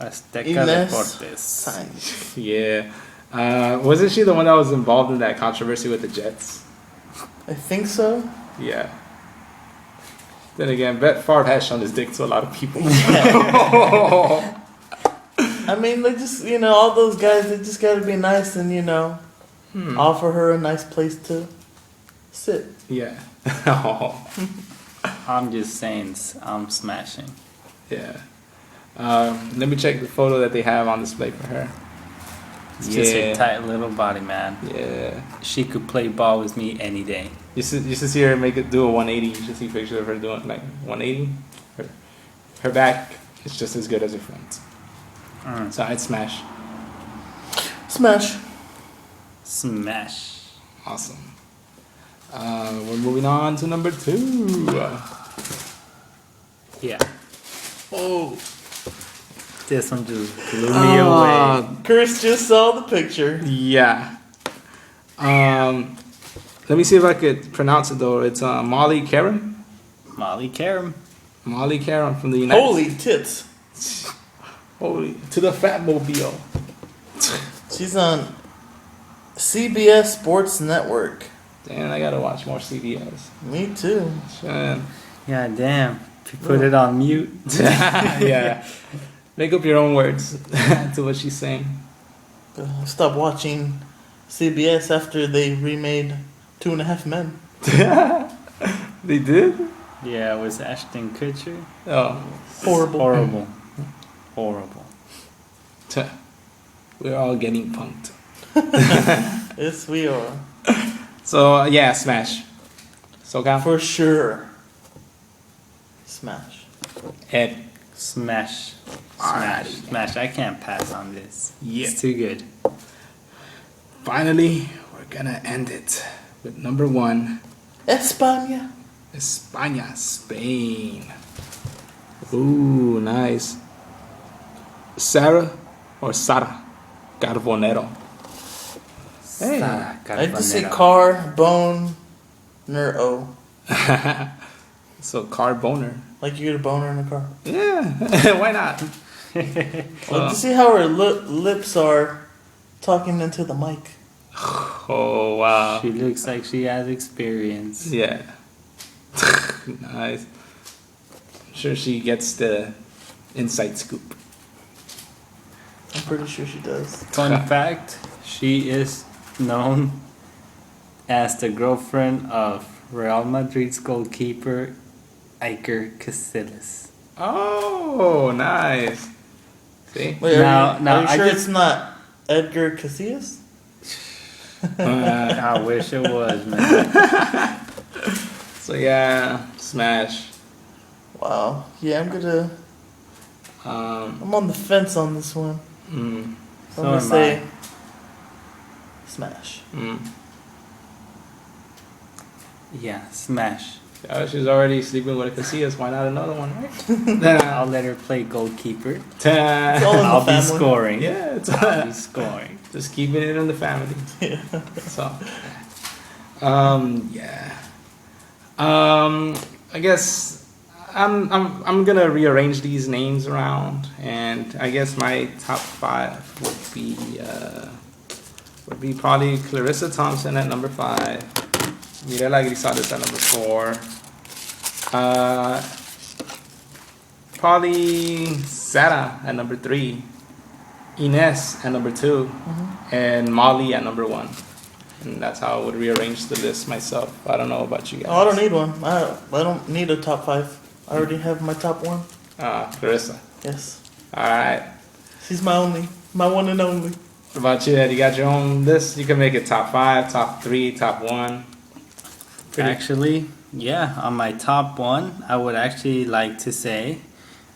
Azteca Inés Deportes. Sainz. Yeah. Wasn't she the one that was involved in that controversy with the Jets? I think so. Yeah. Then again, Brett Favre has shown his dick to a lot of people. I mean, they just, all those guys, they just gotta be nice and, offer her a nice place to sit. Yeah. I'm just saying, I'm smashing. Yeah. Let me check the photo that they have on display for her. It's just her tight little body, man. Yeah. She could play ball with me any day. You should see her do a 180. You should see pictures of her doing like 180. Her back is just as good as her front. So I'd smash. Smash. Smash. Awesome. We're moving on to number 2. Yeah. Oh. This one just blew me away. Chris just saw the picture. Yeah. Let me see if I could pronounce it though. It's Molly Karam. Molly Karam. Molly Karam from the United Holy tits. Holy to the Fatmobile. She's on CBS Sports Network. Damn, I gotta watch more CBS. Me too. Man. Yeah, damn. If you put it on mute. Yeah. Make up your own words to what she's saying. I stopped watching CBS after they remade 2.5 Men. They did? Yeah, it was Ashton Kutcher. Oh. Horrible. Horrible. We're all getting punked. Yes, we are. So, yeah, smash. SoCal? For sure. Smash. Ed. Smash. Alrighty. Smash. I can't pass on this. Yeah. It's too good. Finally, we're gonna end it with number 1. España. España, Spain. Ooh, nice. Sarah or Sara Carbonero. Hey. Sara I have to say Carbonero. Carbonero. So, car boner. Like you get a boner in a car. Yeah, why not? Well, to see how her lips are talking into the mic. Oh, wow. She looks like she has experience. Yeah. Nice. I'm sure she gets the inside scoop. I'm pretty sure she does. Fun fact, she is known as the girlfriend of Real Madrid's goalkeeper Iker Casillas. Oh, nice. See? Wait, Now- are you I sure just- it's not Edgar Casillas? I wish it was, man. So yeah, smash. Wow. Yeah, Um, I'm on the fence on this one. mm, So So I'm gonna am say I. smash. mm. Yeah, smash. Oh, she's already sleeping with a Casillas. Why not another one, right? I'll let her play goalkeeper. It's all in the I'll be family. scoring. Yeah, it's I'll be scoring. just keeping it in the family. Yeah. So, yeah. I guess I'm gonna rearrange these names around, and I guess my top 5 would be probably Clarissa Thompson at number 5, Mirela Grisales at number 4, probably Sarah at number 3, Ines at number 2, and Molly at number 1. And that's how I would rearrange the list myself. I don't know about you guys. Oh, I don't need one. I don't need a top 5. I already have my top 1. Clarissa. Yes. Alright. She's my one and only. What about you, Ed? You got your own list? You can make it top 5, top 3, top 1. Actually, yeah, on my top 1, I would actually like to say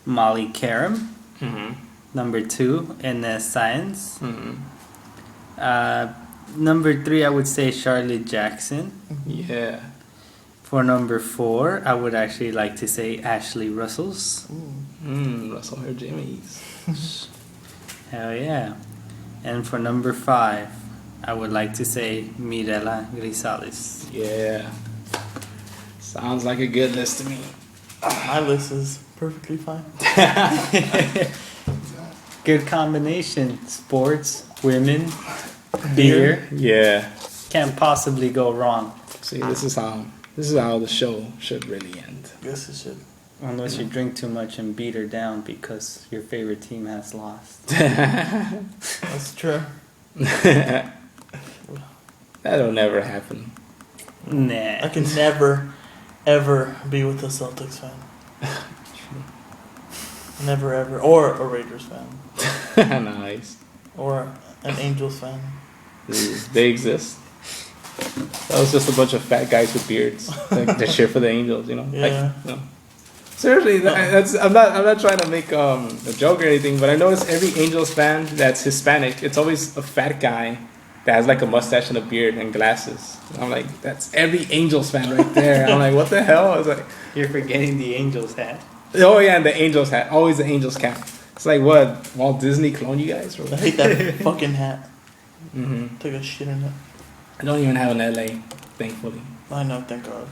Molly Karam. Mm-hmm. Number 2, Ines Science. Mm-hmm. Number 3, I would say Charlotte Jackson. Yeah. For number 4, I would actually like to say Ashley Russells. Russell her Jimmys. Hell yeah. And for number 5, I would like to say Mirela Grisales. Yeah. Sounds like a good list to me. My list is perfectly fine. Good combination. Sports, women, beer. Yeah. Can't possibly go wrong. See, this is how the show should really end. Guess it should. Unless you drink too much and beat her down because your favorite team has lost. That's true. That'll never happen. Nah. I can never, ever be with a Celtics fan. Never, ever. Or a Raiders fan. Nice. Or an Angels fan. They exist. That was just a bunch of fat guys with beards that cheer for the Angels, you know. Yeah. Seriously, that's I'm not trying to make a joke or anything, but I noticed every Angels fan that's Hispanic, it's always a fat guy that has like a mustache and a beard and glasses. And I'm like, that's every Angels fan right there. I'm like, what the hell? I was like, You're forgetting the Angels hat. oh yeah, and the Angels hat, always the Angels cap. It's like what Walt Disney cloned you guys? Or I what? hate that fucking hat. Mm-hmm. Took a shit in it. I don't even have an LA, thankfully. I know, thank God.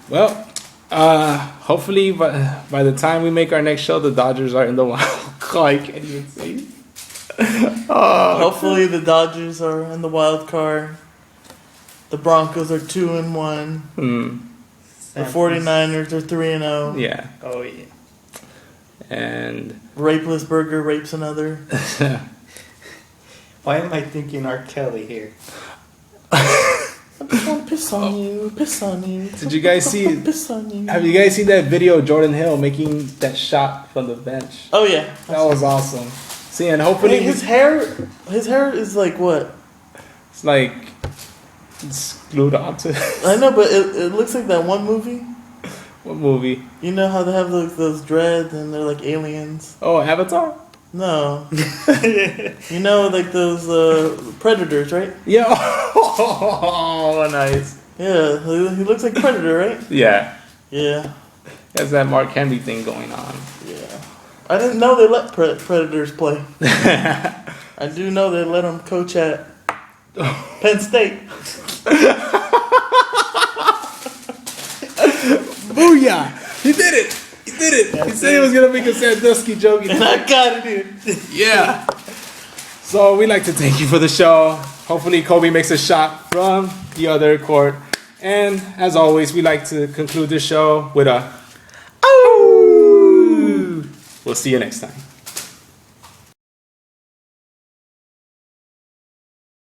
Well, hopefully by the time we make our next show, the Dodgers are in the wild. Oh, I can't even say it. Hopefully the Dodgers are in the wild card. The Broncos are 2-1. The 49ers are 3-0. Yeah. Oh yeah. And Rapeless Burger rapes another. Why am I thinking R. Kelly here? I just want to piss on you, piss on you. Did you guys see? Piss on you. Have you guys seen that video of Jordan Hill making that shot from the bench? Oh yeah, That was awesome. See, and hopefully hey, his hair is like what? it's like it's glued onto. I know, but it looks like that one movie. What movie? You know how they have those dreads and they're like aliens? Oh, Avatar. No. You know, like those predators, right? Yeah. Oh, nice. Yeah, he looks like Predator, right? Yeah. Yeah. Has that Mark Henry thing going on. Yeah. I didn't know they let Predators play. I do know they let them coach at Penn State. Booyah! He did it! He did it! He said he was gonna make a Sandusky joke. And I got it, dude. Yeah. So we'd like to thank you for the show. Hopefully Kobe makes a shot from the other court. And as always, we like to conclude the show with a "Ow!" We'll see you next time.